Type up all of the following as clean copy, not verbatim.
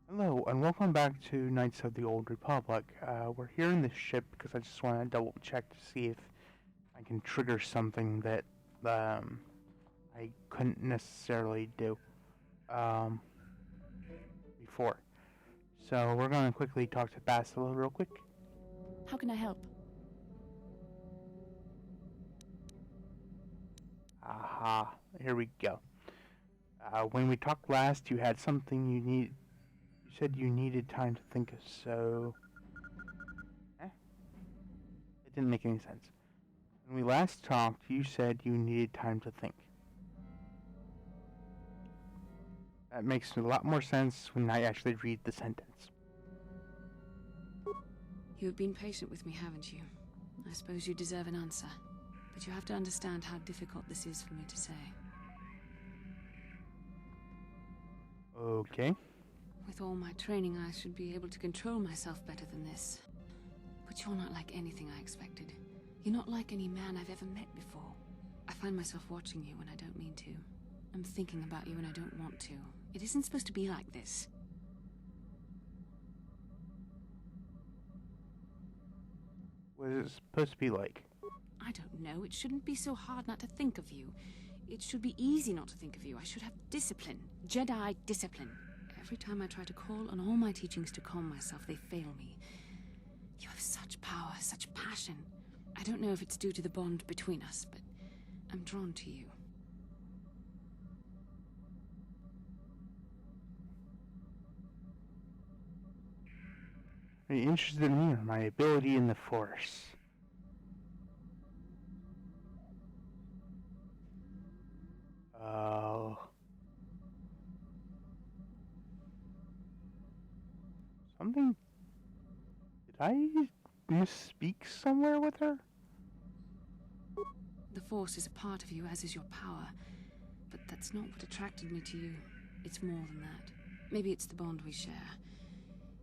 Hello, and welcome back to Knights of the Old Republic. We're here in the ship because I just want to double check to see if I can trigger something that I couldn't necessarily do before. So we're going to quickly talk to Bastila real quick. How can I help? Aha, here we go. When we talked last, you had something you said you needed time to think of, so... It didn't make any sense. When we last talked, you said you needed time to think. That makes a lot more sense when I actually read the sentence. You have been patient with me, haven't you? I suppose you deserve an answer. But you have to understand how difficult this is for me to say. Okay. With all my training, I should be able to control myself better than this. But you're not like anything I expected. You're not like any man I've ever met before. I find myself watching you when I don't mean to. I'm thinking about you when I don't want to. It isn't supposed to be like this. What is it supposed to be like? I don't know. It shouldn't be so hard not to think of you. It should be easy not to think of you. I should have discipline. Jedi discipline. Every time I try to call on all my teachings to calm myself, they fail me. You have such power, such passion. I don't know if it's due to the bond between us, but I'm drawn to you. Are you interested in me or my ability in the Force? Something... Did I misspeak somewhere with her? The Force is a part of you, as is your power. But that's not what attracted me to you. It's more than that. Maybe it's the bond we share.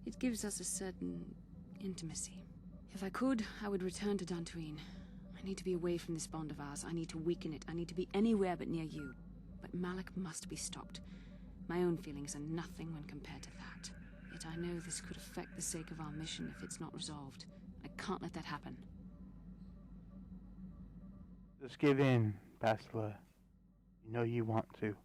It gives us a certain intimacy. If I could, I would return to Dantooine. I need to be away from this bond of ours. I need to weaken it. I need to be anywhere but near you. But Malak must be stopped. My own feelings are nothing when compared to that. Yet I know this could affect the sake of our mission if it's not resolved. I can't let that happen. Just give in, Bastila. You know you want to.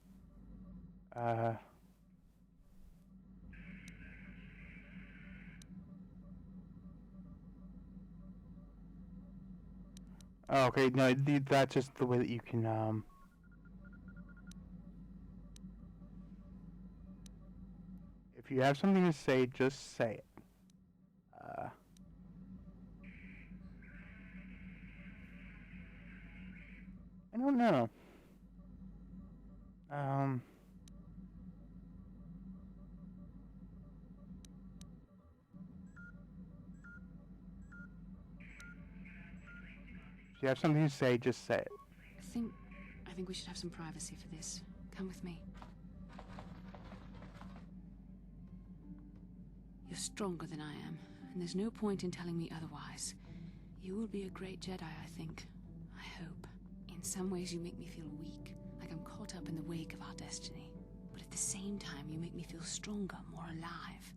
Okay, no, that's just the way that you can, if you have something to say, just say it. I don't know. If you have something to say, just say it. I think we should have some privacy for this. Come with me. You're stronger than I am, and there's no point in telling me otherwise. You will be a great Jedi, I think. I hope. In some ways you make me feel weak, like I'm caught up in the wake of our destiny. But at the same time, you make me feel stronger, more alive.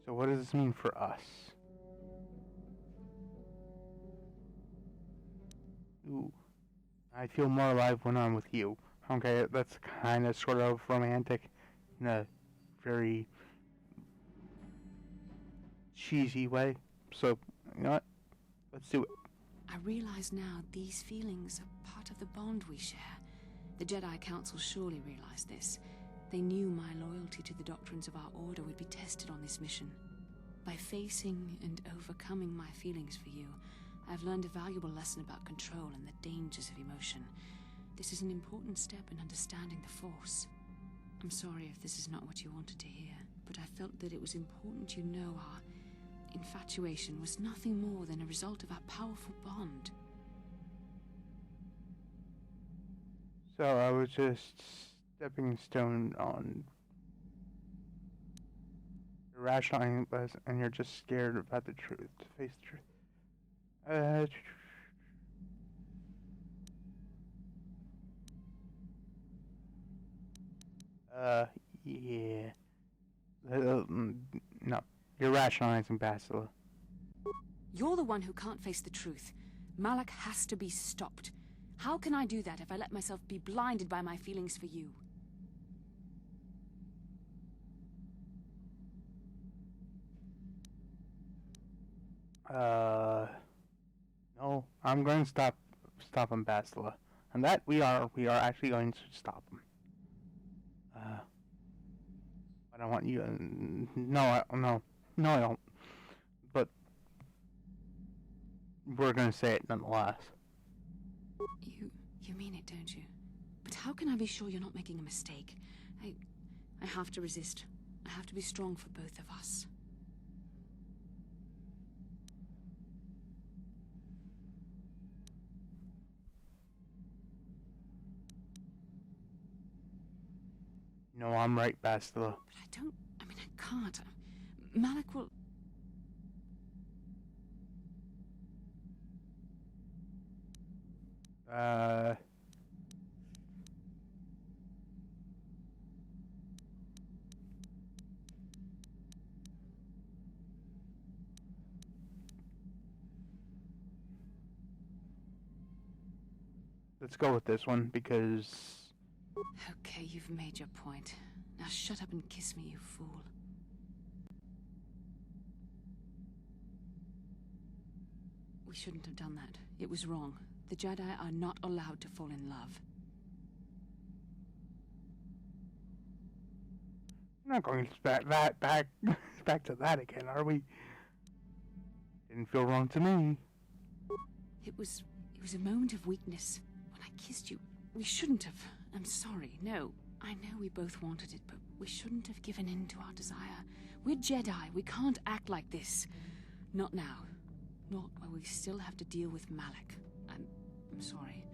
So what does this mean for us? Ooh. I feel more alive when I'm with you. Okay, that's kind of sort of romantic in a very cheesy way. So, you know what? Let's do it. I realize now these feelings are part of the bond we share. The Jedi Council surely realized this. They knew my loyalty to the doctrines of our order would be tested on this mission. By facing and overcoming my feelings for you, I've learned a valuable lesson about control and the dangers of emotion. This is an important step in understanding the Force. I'm sorry if this is not what you wanted to hear, but I felt that it was important you know our infatuation was nothing more than a result of our powerful bond. So I was just stepping stone on irrational, and you're just scared about the truth, to face the truth. Uh, yeah. No, you're rationalizing Bastila. You're the one who can't face the truth. Malak has to be stopped. How can I do that if I let myself be blinded by my feelings for you? No, I'm going to stop him, Bastila. And that we are actually going to stop him. But I want you, no, no, I don't. But we're going to say it nonetheless. You mean it, don't you? But how can I be sure you're not making a mistake? I have to resist. I have to be strong for both of us. No, I'm right, Bastila. But I mean, I can't. Malak will... Let's go with this one, because... Okay, you've made your point. Now shut up and kiss me, you fool. We shouldn't have done that. It was wrong. The Jedi are not allowed to fall in love. We're not going back to that again, are we? Didn't feel wrong to me. It was a moment of weakness. When I kissed you, we shouldn't have. I'm sorry. No, I know we both wanted it, but we shouldn't have given in to our desire. We're Jedi. We can't act like this. Not now. Not while we still have to deal with Malak. I'm sorry.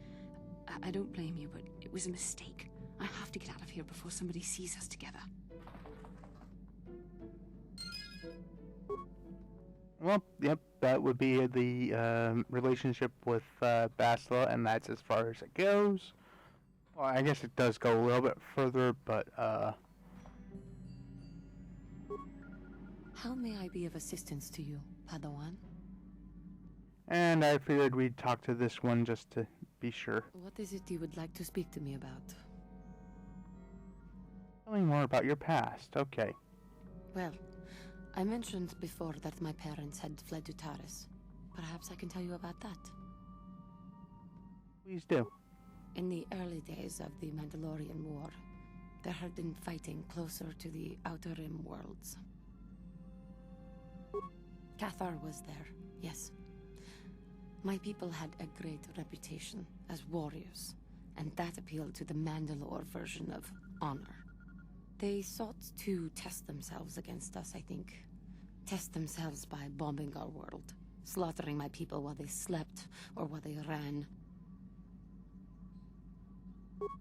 I don't blame you, but it was a mistake. I have to get out of here before somebody sees us together. Well, yep, that would be the relationship with Bastila, and that's as far as it goes. Well, I guess it does go a little bit further, but How may I be of assistance to you, Padawan? And I figured we'd talk to this one just to be sure. What is it you would like to speak to me about? Tell me more about your past. Okay. Well, I mentioned before that my parents had fled to Taris. Perhaps I can tell you about that. Please do. In the early days of the Mandalorian War, there had been fighting closer to the Outer Rim worlds. KOTOR was there, yes. My people had a great reputation as warriors, and that appealed to the Mandalore version of honor. They sought to test themselves against us, I think. Test themselves by bombing our world, slaughtering my people while they slept or while they ran.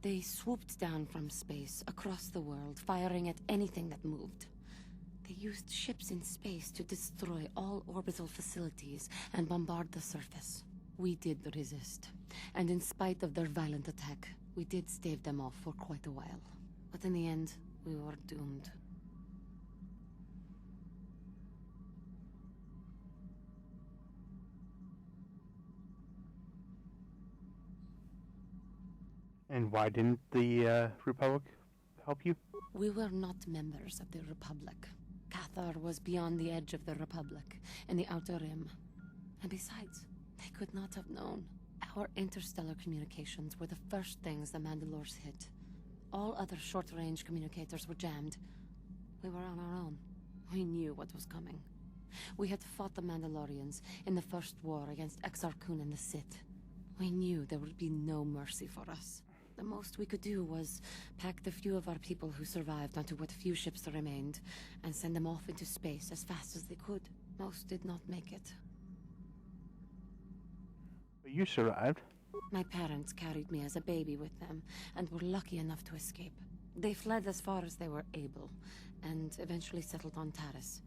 They swooped down from space, across the world, firing at anything that moved. They used ships in space to destroy all orbital facilities and bombard the surface. We did resist, and in spite of their violent attack, we did stave them off for quite a while. But in the end, we were doomed. And why didn't the Republic help you? We were not members of the Republic. KOTOR was beyond the edge of the Republic, in the Outer Rim. And besides, they could not have known. Our interstellar communications were the first things the Mandalores hit. All other short-range communicators were jammed. We were on our own. We knew what was coming. We had fought the Mandalorians in the First War against Exar Kun and the Sith. We knew there would be no mercy for us. The most we could do was pack the few of our people who survived onto what few ships remained and send them off into space as fast as they could. Most did not make it. But you survived. My parents carried me as a baby with them and were lucky enough to escape. They fled as far as they were able and eventually settled on Taris.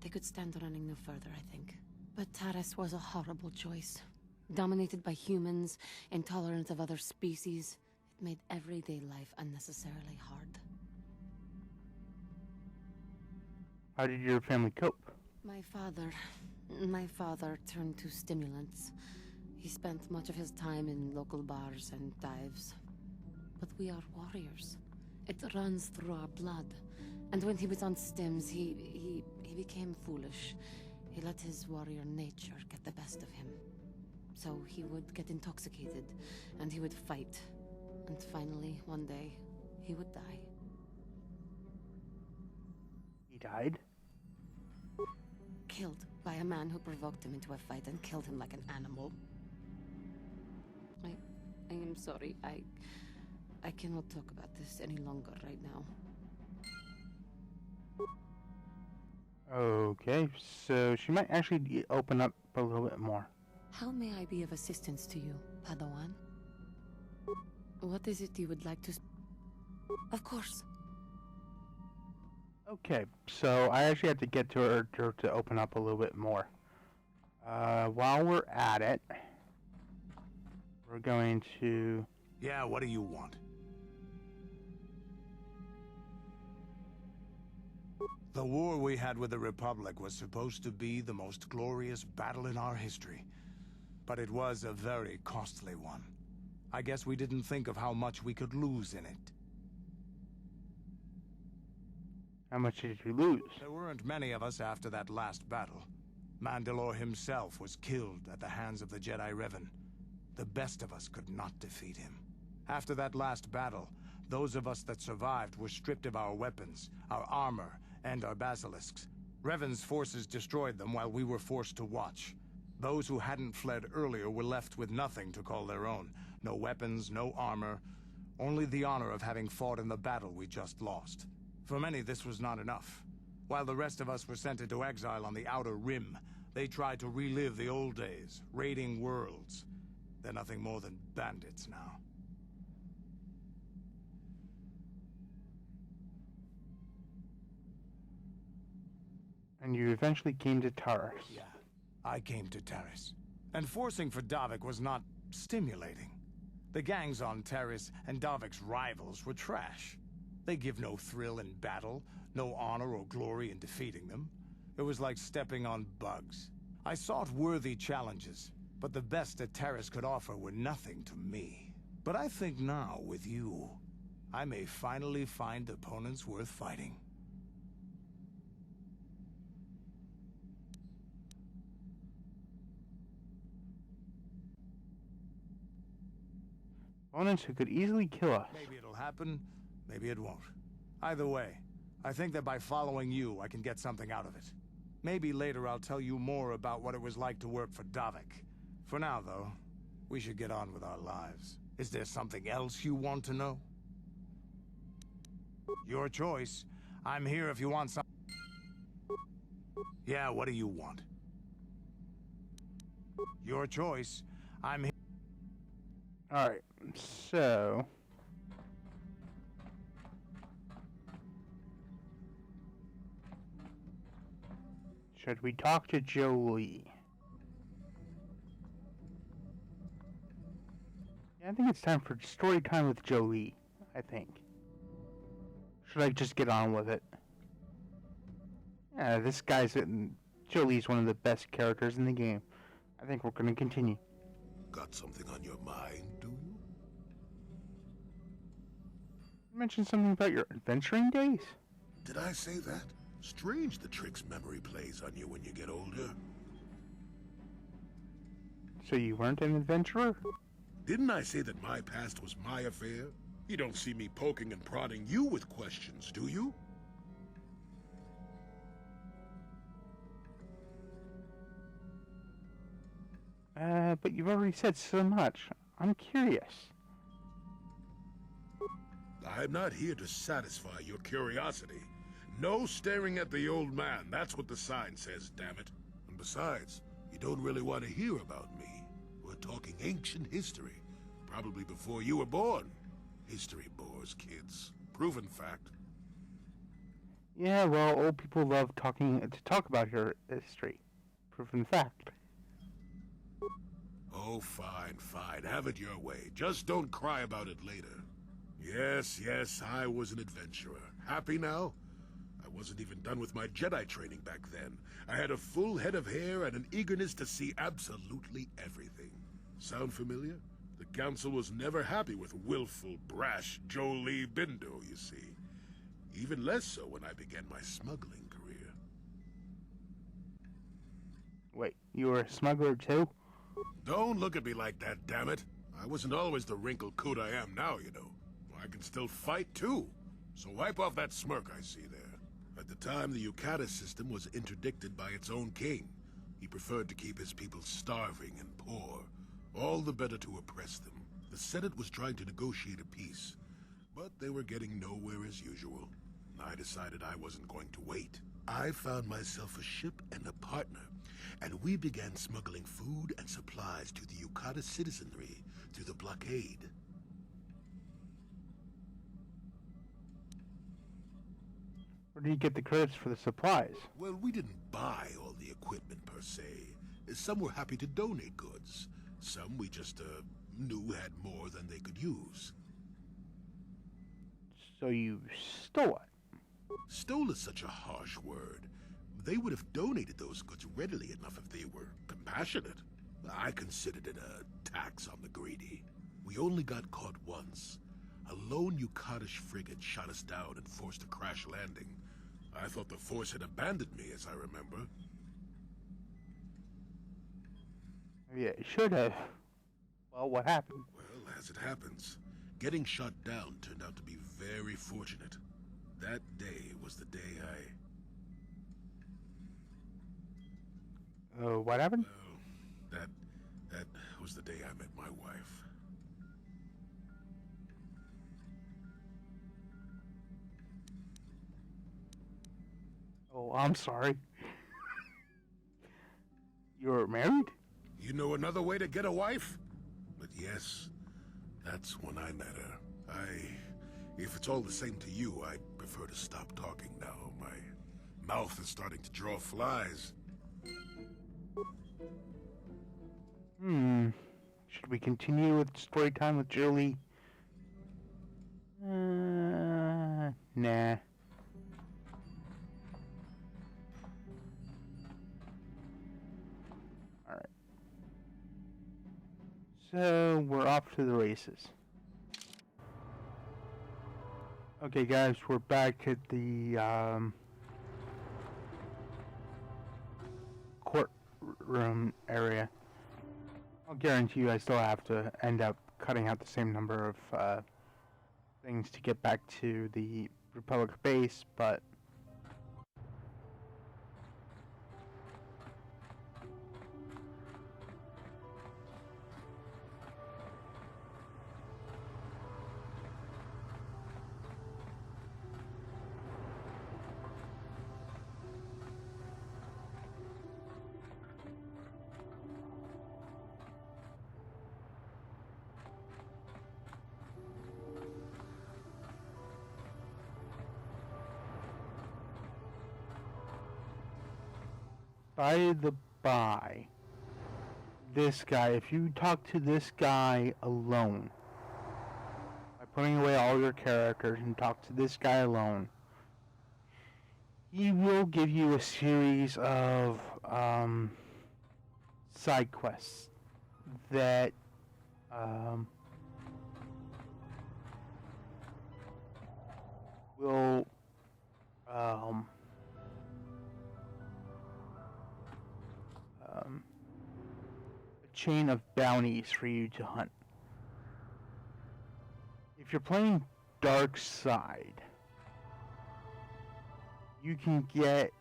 They could stand running no further, I think. But Taris was a horrible choice. Dominated by humans, intolerant of other species, it made everyday life unnecessarily hard. How did your family cope? My father turned to stimulants. He spent much of his time in local bars and dives. But we are warriors. It runs through our blood. And when he was on stims, he became foolish. He let his warrior nature get the best of him. So he would get intoxicated, and he would fight. And finally, one day, he would die. He died? Killed by a man who provoked him into a fight and killed him like an animal. I am sorry. I cannot talk about this any longer right now. Okay, so she might actually open up a little bit more. How may I be of assistance to you, Padawan? What is it you would like to... Of course. Okay, so I actually have to get to her to open up a little bit more. While we're at it, we're going to... Yeah, what do you want? The war we had with the Republic was supposed to be the most glorious battle in our history. But it was a very costly one. I guess we didn't think of how much we could lose in it. How much did you lose? There weren't many of us after that last battle. Mandalore himself was killed at the hands of the Jedi Revan. The best of us could not defeat him. After that last battle, those of us that survived were stripped of our weapons, our armor, and our basilisks. Revan's forces destroyed them while we were forced to watch. Those who hadn't fled earlier were left with nothing to call their own. No weapons, no armor, only the honor of having fought in the battle we just lost. For many, this was not enough. While the rest of us were sent into exile on the Outer Rim, they tried to relive the old days, raiding worlds. They're nothing more than bandits now. And you eventually came to Taurus. Yeah, I came to Taris. And forcing for Davik was not stimulating. The gangs on Taris and Davik's rivals were trash. They give no thrill in battle, no honor or glory in defeating them. It was like stepping on bugs. I sought worthy challenges, but the best that Taris could offer were nothing to me. But I think now, with you, I may finally find opponents worth fighting. Opponents who could easily kill us. Maybe it'll happen, maybe it won't. Either way, I think that by following you, I can get something out of it. Maybe later I'll tell you more about what it was like to work for Davik. For now, though, we should get on with our lives. Is there something else you want to know? Your choice. I'm here if you want some... Yeah, what do you want? Your choice. I'm here... Alright, so... should we talk to Jolie? Yeah, I think it's time for story time with Jolie, I think. Should I just get on with it? Yeah, this guy's... Jolie's one of the best characters in the game. I think we're gonna continue. Got something on your mind, do you? You mentioned something about your adventuring days? Did I say that? Strange the tricks memory plays on you when you get older. So you weren't an adventurer? Didn't I say that my past was my affair? You don't see me poking and prodding you with questions, do you? But you've already said so much. I'm curious. I'm not here to satisfy your curiosity. No staring at the old man. That's what the sign says, damn it. And besides, you don't really want to hear about me. We're talking ancient history. Probably before you were born. History bores kids. Proven fact. Yeah, well, old people love to talk about your history. Proven fact. Oh, fine, fine. Have it your way. Just don't cry about it later. Yes, I was an adventurer. Happy now? I I wasn't even done with my Jedi training back then. I had a full head of hair and an eagerness to see absolutely everything. Sound familiar? The Council was never happy with willful, brash Jolie Bindo, you see. Even less so when I began my smuggling career. Wait, you were a smuggler too? Don't look at me like that, damn it. I wasn't always the wrinkled coot I am now, you know. I can still fight too. So wipe off that smirk I see there. At the time, the Yukata system was interdicted by its own king. He preferred to keep his people starving and poor, all the better to oppress them. The Senate was trying to negotiate a peace, but they were getting nowhere as usual. I decided I wasn't going to wait. I found myself a ship and a partner, and we began smuggling food and supplies to the Yukata citizenry through the blockade. Where do you get the credits for the supplies? Well, we didn't buy all the equipment per se. Some were happy to donate goods. Some we just knew had more than they could use. So you stole it? Stole is such a harsh word. They would have donated those goods readily enough if they were compassionate. I considered it a tax on the greedy. We only got caught once. A lone Yukatish frigate shot us down and forced a crash landing. I thought the Force had abandoned me, as I remember. Yeah, it should have. Well, what happened? Well, as it happens, getting shot down turned out to be very fortunate. That day was the day What happened? Well, that was the day I met my wife. Oh, I'm sorry. You're married? You know another way to get a wife? But yes, that's when I met her. If it's all the same to you, I prefer to stop talking now. My mouth is starting to draw flies. Should we continue with story time with Julie? Nah. Alright. So, we're off to the races. Okay guys, we're back at the courtroom area. I'll guarantee you I still have to end up cutting out the same number of things to get back to the Republic base, but by the by, this guy, if you talk to this guy alone, by putting away all your characters and talk to this guy alone, he will give you a series of side quests that will a chain of bounties for you to hunt. If you're playing Dark Side, you can get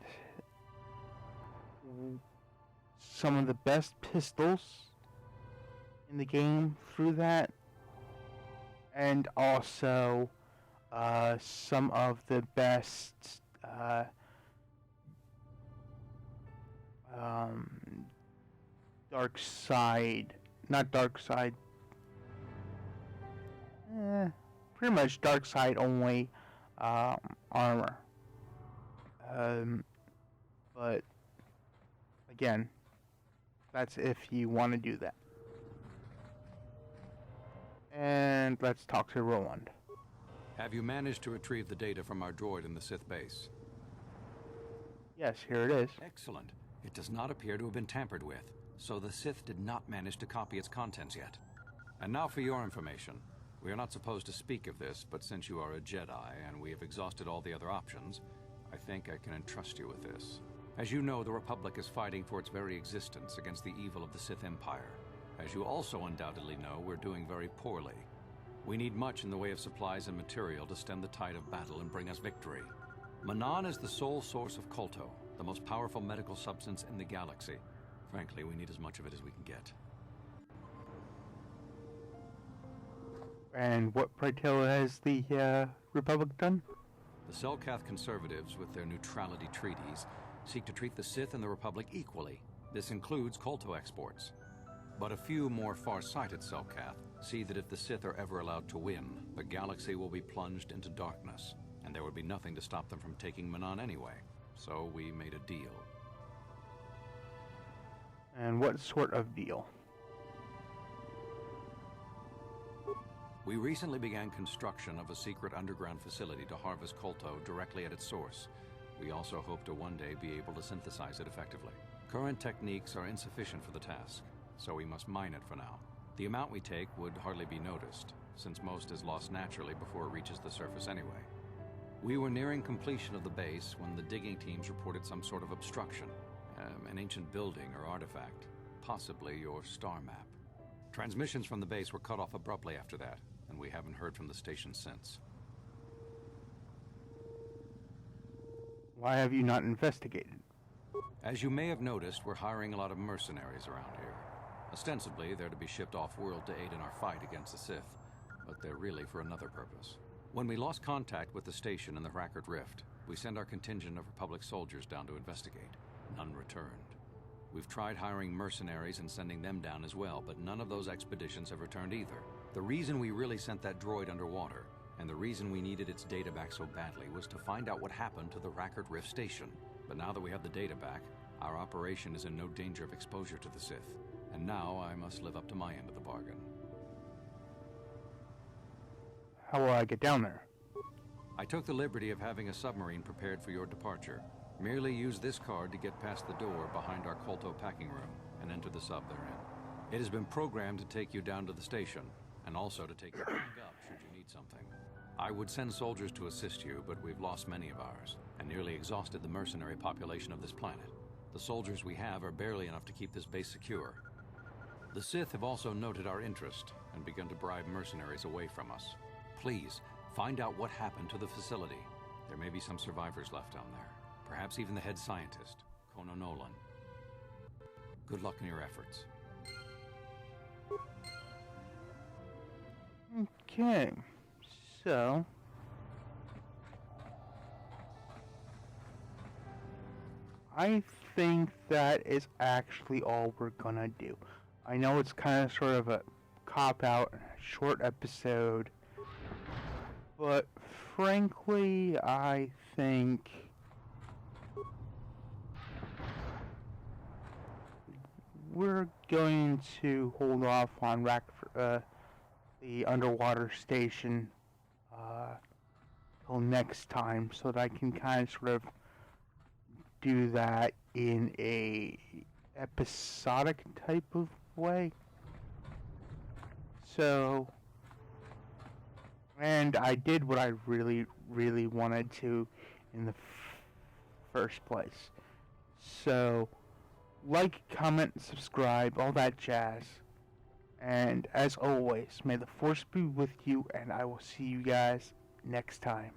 some of the best pistols in the game through that, and also some of the best Dark Side, not Dark Side, pretty much Dark Side only armor. But again, that's if you want to do that. And let's talk to Roland. Have you managed to retrieve the data from our droid in the Sith base? Yes, here it is. Excellent. It does not appear to have been tampered with, so the Sith did not manage to copy its contents yet. And now for your information. We are not supposed to speak of this, but since you are a Jedi and we have exhausted all the other options, I think I can entrust you with this. As you know, the Republic is fighting for its very existence against the evil of the Sith Empire. As you also undoubtedly know, we're doing very poorly. We need much in the way of supplies and material to stem the tide of battle and bring us victory. Manaan is the sole source of KOTOR, the most powerful medical substance in the galaxy. Frankly, we need as much of it as we can get. And what, pray tell, has the Republic done? The Selkath conservatives, with their neutrality treaties, seek to treat the Sith and the Republic equally. This includes kolto exports. But a few more far-sighted Selkath see that if the Sith are ever allowed to win, the galaxy will be plunged into darkness, and there would be nothing to stop them from taking Manaan anyway. So we made a deal. And what sort of deal? We recently began construction of a secret underground facility to harvest kolto directly at its source. We also hope to one day be able to synthesize it effectively. Current techniques are insufficient for the task, so we must mine it for now. The amount we take would hardly be noticed, since most is lost naturally before it reaches the surface anyway. We were nearing completion of the base when the digging teams reported some sort of obstruction. An ancient building or artifact, possibly your star map. Transmissions from the base were cut off abruptly after that, and we haven't heard from the station since. Why have you not investigated? As you may have noticed, we're hiring a lot of mercenaries around here. Ostensibly, they're to be shipped off-world to aid in our fight against the Sith, but they're really for another purpose. When we lost contact with the station in the Rackard Rift, we sent our contingent of Republic soldiers down to investigate. None returned. We've tried hiring mercenaries and sending them down as well, but none of those expeditions have returned either. The reason we really sent that droid underwater, and the reason we needed its data back so badly, was to find out what happened to the Rackard Rift station. But now that we have the data back, our operation is in no danger of exposure to the Sith. And now I must live up to my end of the bargain. How will I get down there? I took the liberty of having a submarine prepared for your departure. Merely use this card to get past the door behind our kolto packing room and enter the sub therein. It has been programmed to take you down to the station, and also to take you back up should you need something. I would send soldiers to assist you, but we've lost many of ours, and nearly exhausted the mercenary population of this planet. The soldiers we have are barely enough to keep this base secure. The Sith have also noted our interest, and begun to bribe mercenaries away from us. Please, find out what happened to the facility. There may be some survivors left down there. Perhaps even the head scientist, Kono Nolan. Good luck in your efforts. Okay, so... I think that is actually all we're gonna do. I know it's kind of sort of a cop-out, short episode, but frankly, I think we're going to hold off on the underwater station till next time, so that I can kind of sort of do that in a episodic type of way. So, and I did what I really, really wanted to in the first place. So, like, comment, subscribe, all that jazz. And as always, may the Force be with you, and I will see you guys next time.